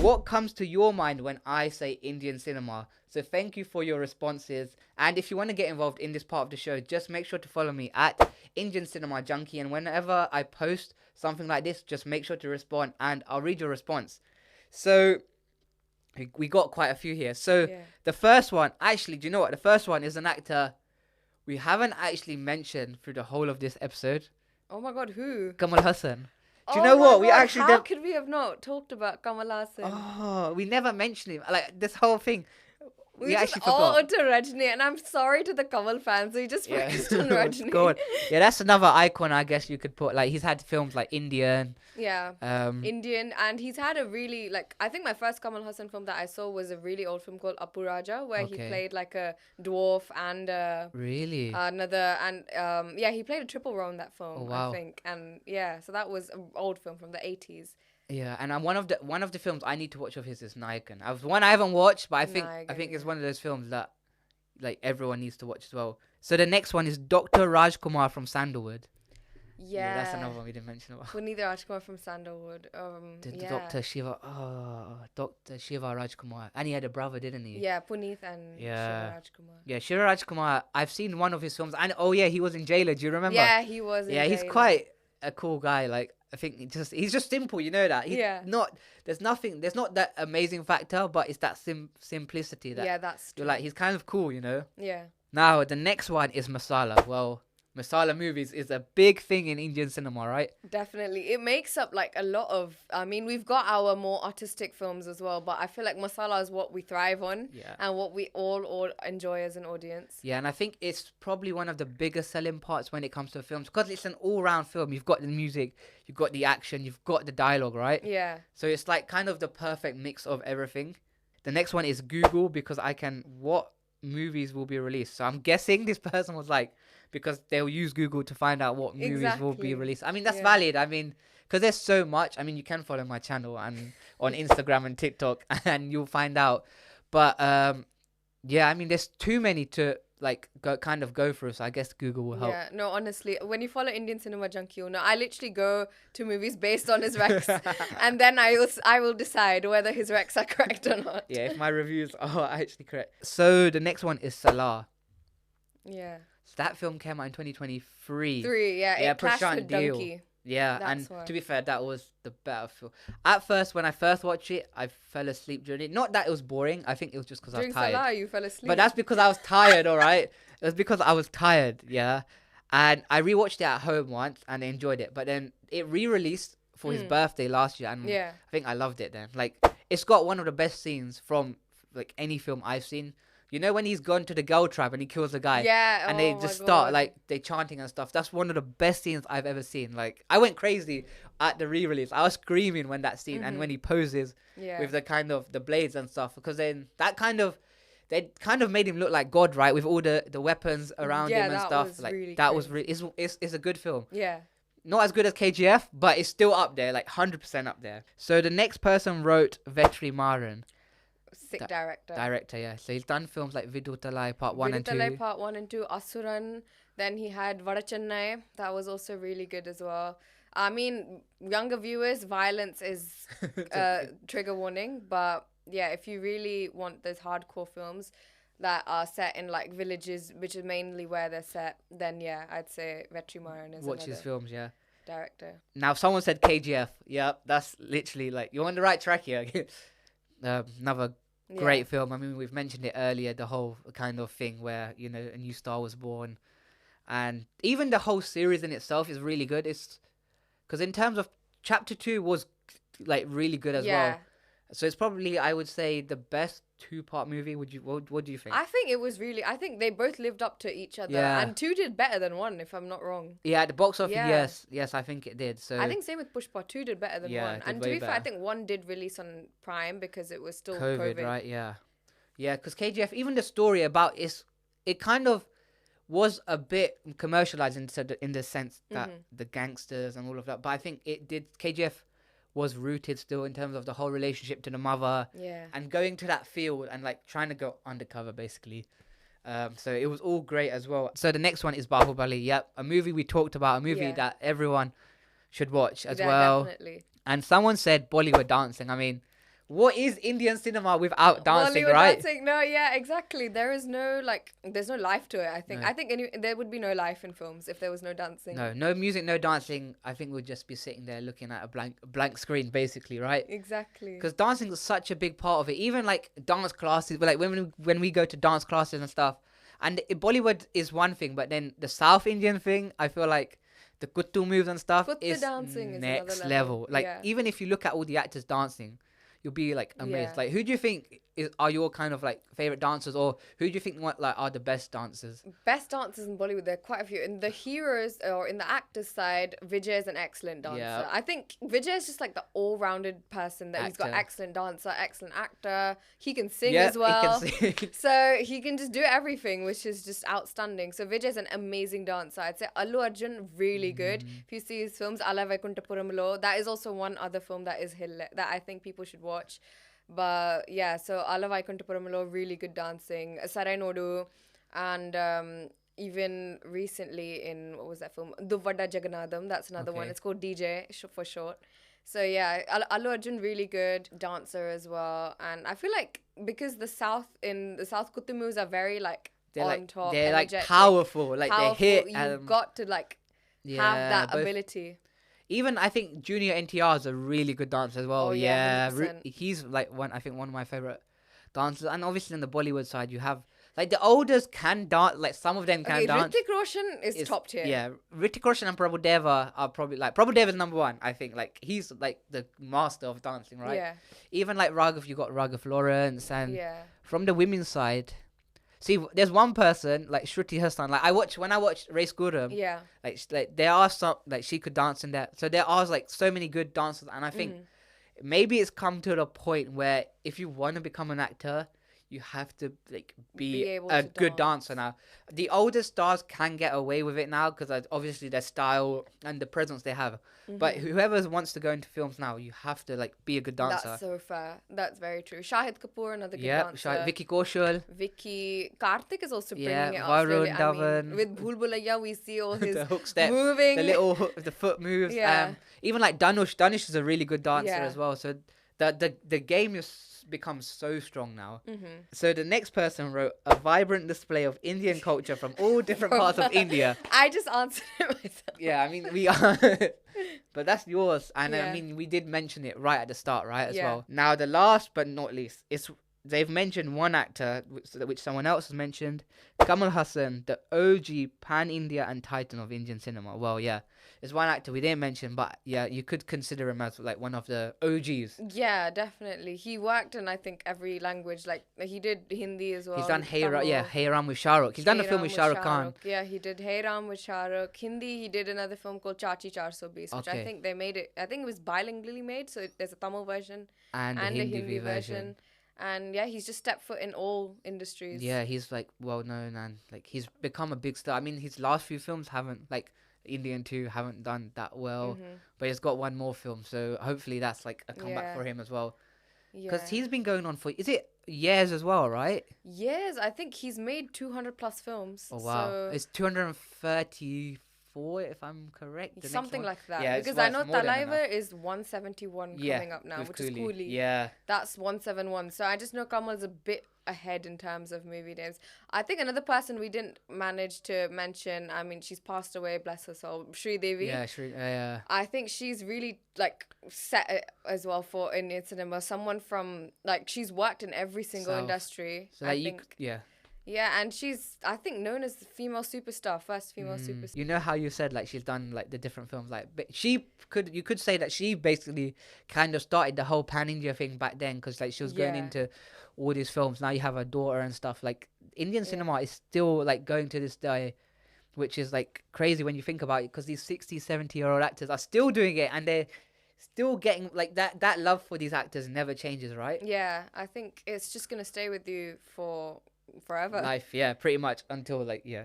what comes to your mind when I say Indian cinema? So thank you for your responses. And if you want to get involved in this part of the show, just make sure to follow me at Indian Cinema Junkie. And whenever I post something like this, just make sure to respond and I'll read your response. So we got quite a few here. So the first one, actually, do you know what? The first one is an actor we haven't actually mentioned through the whole of this episode. Oh my God, who? Kamal Hassan. Do you know what? We actually how could we have not talked about Kamal Hassan? Oh, we never mentioned him. Like this whole thing. We just all to Rajni, and I'm sorry to the Kamal fans. We just focused on Rajni. God. Yeah, that's another icon I guess you could put. Like he's had films like Indian. Yeah. Indian, and he's had a really I think my first Kamal Hassan film that I saw was a really old film called Apuraja, where he played like a dwarf and really another he played a triple role in that film. Oh, wow. I think, and so that was an old film from the 80s. Yeah, and one of the films I need to watch of his is Nayakan. One I haven't watched, but I think it's one of those films that like everyone needs to watch as well. So the next one is Dr. Rajkumar from Sandalwood. Yeah, that's another one we didn't mention about. Puneet Rajkumar from Sandalwood. Dr. Shiva Rajkumar, and he had a brother, didn't he? Yeah, Puneet and Shiva Rajkumar. Yeah, Shiva Rajkumar. I've seen one of his films, and he was in Jailer. Do you remember? Yeah, he was. He's quite a cool guy. Like I think he's just simple. You know that. There's not that amazing factor, but it's that simplicity that. That's true. You're like he's kind of cool. You know. Yeah. Now the next one is Masala. Well, Masala movies is a big thing in Indian cinema, right? Definitely. It makes up like a lot of, we've got our more artistic films as well, but I feel like Masala is what we thrive on and what we all enjoy as an audience. Yeah, and I think it's probably one of the biggest selling parts when it comes to films because it's an all-round film. You've got the music, you've got the action, you've got the dialogue, right? Yeah. So it's like kind of the perfect mix of everything. The next one is Google because what movies will be released. So I'm guessing this person was like, because they'll use Google to find out what movies will be released. I mean, that's valid. I mean, because there's so much. I mean, you can follow my channel and on Instagram and TikTok and you'll find out. But I mean, there's too many to go through. So I guess Google will help. Yeah, no, honestly, when you follow Indian Cinema Junkie, I literally go to movies based on his recs and then I will decide whether his recs are correct or not. Yeah, if my reviews are actually correct. So the next one is Salaar. Yeah. So that film came out in 2023. It clashed with Donkey. Yeah, and to be fair, that was the better film. At first, when I first watched it, I fell asleep during it. Not that it was boring. I think it was just because I was tired. During Salaar, you fell asleep. But that's because I was tired, all right? It was because I was tired, yeah. And I rewatched it at home once and I enjoyed it. But then it re-released for his birthday last year. And I think I loved it then. Like, it's got one of the best scenes from like any film I've seen. You know when he's gone to the girl tribe and he kills the guy? Yeah. And they just start they chanting and stuff. That's one of the best scenes I've ever seen. Like I went crazy at the re-release. I was screaming when that scene and when he poses with the kind of the blades and stuff. Because then they kind of made him look like God, right? With all the weapons around him and stuff. Like really that was really it's a good film. Yeah. Not as good as KGF, but it's still up there, like 100% up there. So the next person wrote Vetri Maran. Sick director. Yeah. So he's done films like Vidutalai Part 1 and 2. Vidutalai Part 1 and 2, Asuran. Then he had Vadachennai. That was also really good as well. I mean, younger viewers, violence is trigger warning. But yeah, if you really want those hardcore films that are set in like villages, which is mainly where they're set, then yeah, I'd say Vetri Maran is Watch his films, yeah. Director. Now, if someone said KGF, yep, that's literally like, you're on the right track here. Another great film. I mean, we've mentioned it earlier, the whole kind of thing where, you know, a new star was born. And even the whole series in itself is really good. It's because in terms of chapter 2 was like really good as well. So it's probably, I would say, the best 2-part movie. What do you think? I think it was really, I think they both lived up to each other. Yeah. And 2 did better than 1, if I'm not wrong. Yeah, at the box office, yes, I think it did. So I think same with Pushpa, 2 did better than 1. And to be fair, I think 1 did release on Prime because it was still COVID. Right? Yeah. Yeah, because KGF, even the story about it kind of was a bit commercialized in the sense that the gangsters and all of that. But I think KGF was rooted still in terms of the whole relationship to the mother and going to that field and like trying to go undercover basically. So it was all great as well. So the next one is Bahubali. Yep, a movie we talked about, a movie that everyone should watch as well. Definitely. And someone said Bollywood dancing. I mean, what is Indian cinema without dancing, Bollywood right? dancing. No, yeah, exactly. There's no life to it. I think. No. I think there would be no life in films if there was no dancing. No music, no dancing. I think we'd just be sitting there looking at a blank screen, basically, right? Exactly. Because dancing is such a big part of it. Even like dance classes, but like when we go to dance classes and stuff, and Bollywood is one thing, but then the South Indian thing, I feel like the kuttu moves and stuff Kuttu is dancing is another next level. level. Like Yeah. even if you look at all the actors dancing, you'll be like amazed. Yeah. Like who do you think are your kind of like favorite dancers, or who do you think are the best dancers? Best dancers in Bollywood, there are quite a few. In the heroes or in the actors side, Vijay is an excellent dancer. Yeah. I think Vijay is just like the all-rounded person that he's got Actor. excellent dancer, excellent actor. He can sing Yeah, as well. he can sing. So he can just do everything, which is just outstanding. So Vijay is an amazing dancer. I'd say Allu Arjun, really good. If you see his films, Ala Vaikuntapuramlo, that is also one other film that is that I think people should watch. But yeah, so Ala Vaikuntapuramlo, really good dancing. Sarai Nodu, and even recently in, what was that film? Duvvada Jagannadam, that's another one. Okay. It's called DJ for short. So yeah, Allu Arjun, really good dancer as well. And I feel like because the South Kuttu moves are very like They're on like top, they're like energetic, powerful. Like powerful. they hit. You've got to like have that both- ability. Even I think Junior NTR is a really good dancer as well. Oh, yeah, yeah, 100%. he's like one of my favorite dancers. And obviously on the Bollywood side, you have like the oldest can dance. Like some of them can Okay, dance. Hrithik Roshan is It's- top tier. Yeah, Hrithik Roshan and Prabhudeva are probably like Prabhudeva's number one. I think like he's like the master of dancing, right? Yeah, Even like Raghav, you got Raghav Lawrence, and yeah. from the women's side, see, there's one person like Shruti Hassan. Like when I watched Race Gurum, Yeah. like there are some like she could dance in that. So there are like so many good dancers, and I think maybe it's come to the point where if you want to become an actor, you have to like be able a to good dance. dancer now. The older stars can get away with it now because obviously their style and the presence they have. But whoever wants to go into films now, you have to like be a good dancer. That's so fair. That's very true. Shahid Kapoor, another good Yeah, dancer. Vicky Kaushal, Vicky Karthik is also bringing Yeah, it up Varun slowly. I Dhawan. mean, with Bhul Bhulaiya, we see all his the hook step, moving. the little the foot moves. Yeah. Even like Danush is a really good dancer Yeah. as well. So the game has become so strong now. So the next person wrote a vibrant display of Indian culture from all different parts of India. I just answered it myself. Yeah, I mean we are, but that's yours, and I Yeah. mean we did mention it right at the start, right as Yeah. well. Now the last but not least, they've mentioned one actor which someone else has mentioned, Kamal Hassan, the OG pan-India and titan of Indian cinema. Well, yeah, there's one actor we didn't mention, but yeah, you could consider him as like one of the OGs. Yeah, definitely. He worked in, I think, every language. Like he did Hindi as well. He's done Hey Ram, Tamil. Hey Ram with Shah Rukh. He's done the Hey film Ram with Shah Rukh Khan. Yeah, he did Hey Ram with Shah Rukh. Hindi, he did another film called Chachi 420, which I Okay. think they made it. I think it was bilingually made, so there's a Tamil version And, and the a Hindi, Hindi version. And yeah, he's just stepped foot in all industries. Yeah, he's like well known and like he's become a big star. I mean, his last few films haven't like Indian 2 haven't done that well, but he's got one more film, so hopefully that's like a comeback Yeah. for him as well. Yeah. Because he's been going on for is it years as well, right? Yes, I think he's made 200 plus films. Oh wow, So it's 234 if I'm correct. The next something one. like that. Yeah, it's because I know more than enough. Talaivar is 171 Yeah, coming up now, with which is Cooley. Cooley. Yeah, That's 171. So I just know Kamal's a bit ahead in terms of movie names. I think another person we didn't manage to mention, I mean, she's passed away, bless her soul, Sri Devi. yeah, sure, yeah. I think she's really like set it as well for Indian cinema. Someone from like she's worked in every single South. industry. So I like think yeah. yeah, and she's I think known as the female superstar, first female superstar. You know how you said like she's done like the different films, like but you could say that she basically kind of started the whole pan India thing back then because like she was going Yeah. into all these films. Now you have her daughter and stuff. Like Indian cinema is still like going to this day, which is like crazy when you think about it because these 60, 70-year-old actors are still doing it and they're still getting like that love for these actors never changes, right? Yeah, I think it's just gonna stay with you for forever. Life, yeah, pretty much until like yeah.